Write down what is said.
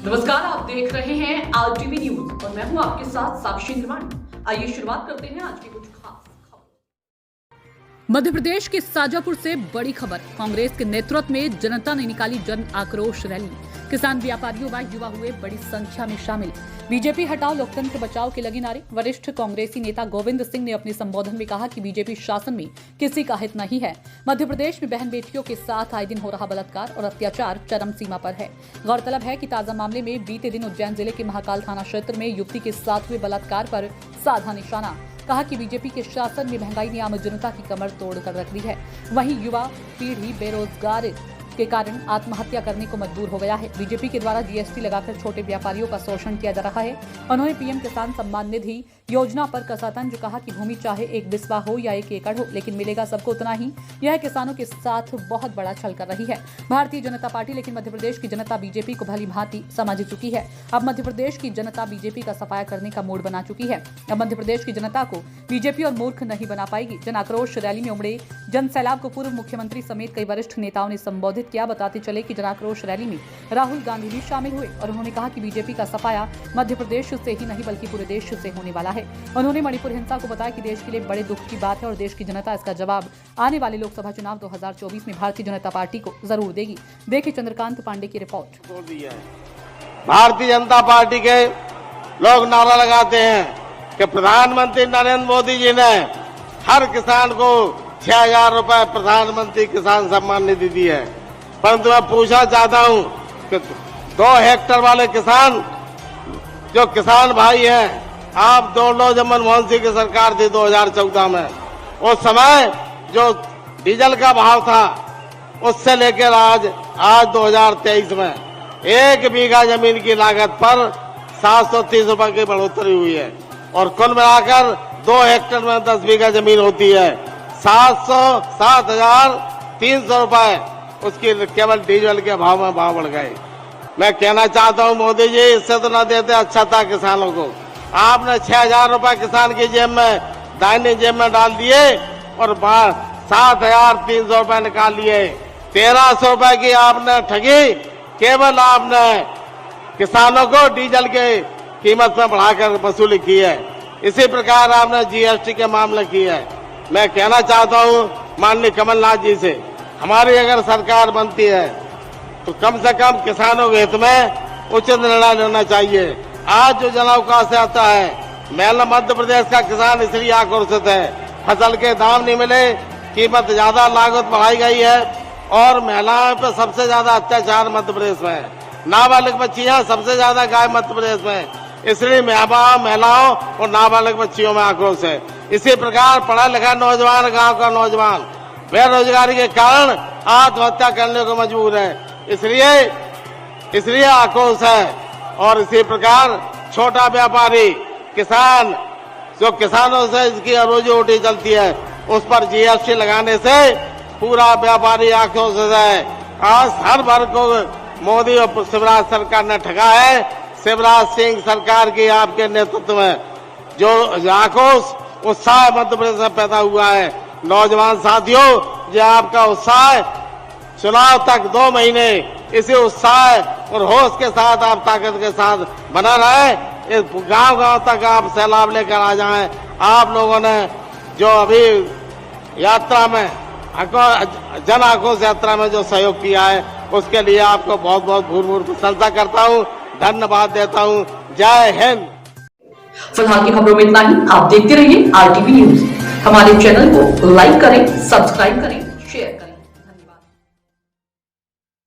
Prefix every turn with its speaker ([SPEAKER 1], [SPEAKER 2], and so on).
[SPEAKER 1] नमस्कार, आप देख रहे हैं आरटीवी न्यूज और मैं हूं आपके साथ साक्षी निर्माण। आइए शुरुआत करते हैं आज की कुछ खास खबरों। मध्य प्रदेश के शाजापुर से बड़ी खबर। कांग्रेस के नेतृत्व में जनता ने निकाली जन आक्रोश रैली। किसान, व्यापारियों व युवा हुए बड़ी संख्या में शामिल। बीजेपी हटाओ, लोकतंत्र बचाओ के लगे नारे। वरिष्ठ कांग्रेसी नेता गोविंद सिंह ने अपने संबोधन में कहा कि बीजेपी शासन में किसी का हित नहीं है। मध्य प्रदेश में बहन बेटियों के साथ आए दिन हो रहा बलात्कार और अत्याचार चरम सीमा पर है। गौरतलब है कि ताजा मामले में बीते दिन उज्जैन जिले के महाकाल थाना क्षेत्र में युवती के साथ हुए बलात्कार पर साधा निशाना। कहा कि बीजेपी के शासन में महंगाई ने आम जनता की कमर तोड़ कर रख दी है। वहीं युवा पीढ़ी बेरोजगार के कारण आत्महत्या करने को मजबूर हो गया है। बीजेपी के द्वारा जीएसटी लगाकर छोटे व्यापारियों का शोषण किया जा रहा है। उन्होंने पीएम किसान सम्मान निधि योजना पर कसा तंज। कहा कि भूमि चाहे 1 बिस्वा हो या 1 एकड़ हो, लेकिन मिलेगा सबको उतना ही। यह किसानों के साथ बहुत बड़ा छल कर रही है भारतीय जनता पार्टी। लेकिन मध्य प्रदेश की जनता बीजेपी को भली भांति समझ चुकी है। अब मध्य प्रदेश की जनता बीजेपी का सफाया करने का मूड बना चुकी है। अब मध्य प्रदेश की जनता को बीजेपी और मूर्ख नहीं बना पाएगी। जन आक्रोश रैली में उमड़े जन सैलाब को पूर्व मुख्यमंत्री समेत कई वरिष्ठ नेताओं ने संबोधित किया। बताते चले कि जन आक्रोश रैली में राहुल गांधी भी शामिल हुए और उन्होंने कहा कि बीजेपी का सफाया मध्य प्रदेश से ही नहीं बल्कि पूरे देश से होने वाला है। उन्होंने मणिपुर हिंसा को बताया कि देश के लिए बड़े दुख की बात है और देश की जनता इसका जवाब आने वाले लोकसभा चुनाव 2024 में भारतीय जनता पार्टी को जरूर देगी। देखिए चंद्रकांत पांडे की रिपोर्ट।
[SPEAKER 2] भारतीय जनता पार्टी के लोग नारा लगाते हैं कि प्रधानमंत्री नरेंद्र मोदी जी ने हर किसान को 6,000 रुपए प्रधानमंत्री किसान सम्मान निधि दी है। परंतु मैं पूछना चाहता हूं कि 2 हेक्टेयर वाले किसान जो किसान भाई हैं, आप दोनों लो जब मनमोहन सिंह की सरकार थी 2014 में, उस समय जो डीजल का भाव था उससे लेकर आज 2023 में 1 बीघा जमीन की लागत पर 730 रुपए की बढ़ोतरी हुई है और कुल मिलाकर 2 हेक्टेयर में 10 बीघा जमीन होती है। 7,300 रुपए उसकी केवल डीजल के भाव में भाव बढ़ गए। मैं कहना चाहता हूं मोदी जी, इससे तो न देते अच्छा था किसानों को। आपने 6,000 रुपए किसान की जेब में, दाहिनी जेब में डाल दिए और 7,300 रुपए निकाल लिए। 1,300 रुपए की आपने ठगी केवल आपने किसानों को डीजल के कीमत में बढ़ाकर वसूली की है। इसी प्रकार आपने जीएसटी के मामले की है। मैं कहना चाहता हूं माननीय कमलनाथ जी से, हमारी अगर सरकार बनती है तो कम से कम किसानों के हित में उचित निर्णय लेना चाहिए। आज जो जनावकाश से आता है, मध्य प्रदेश का किसान इसलिए आक्रोशित है, फसल के दाम नहीं मिले, कीमत ज्यादा, लागत बढ़ाई गई है और महिलाओं पर सबसे ज्यादा अत्याचार मध्य प्रदेश में है। नाबालिग बच्चियां सबसे ज्यादा गायब मध्य प्रदेश में, इसलिए महिलाओं और नाबालिग बच्चियों में आक्रोश है। इसी प्रकार पढ़ा लिखा नौजवान, गांव का नौजवान बेरोजगारी के कारण आत्महत्या करने को मजबूर है, इसलिए आक्रोश है। और इसी प्रकार छोटा व्यापारी, किसान, जो किसानों से इसकी रोजी रोटी चलती है, उस पर जीएसटी लगाने से पूरा व्यापारी आक्रोशित है। आज हर वर्ग को मोदी और शिवराज सरकार ने ठगा है। शिवराज सिंह सरकार की आपके नेतृत्व में जो आक्रोश उत्साह मध्य प्रदेश में पैदा हुआ है, नौजवान साथियों, ये आपका उत्साह चुनाव तक 2 महीने इसी उत्साह और होश के साथ आप ताकत के साथ बना रहे। इस गांव-गांव तक आप सैलाब लेकर आ जाएं। आप लोगों ने जो अभी यात्रा में जन आक्रोश यात्रा में जो सहयोग किया है, उसके लिए आपको बहुत बहुत भूर प्रशंसा करता हूं, धन्यवाद देता हूं। जय हिंद।
[SPEAKER 1] फिलहाल की खबरों में इतना ही। आप देखते रहिए आरटीवी न्यूज। हमारे चैनल को लाइक करें, सब्सक्राइब करें।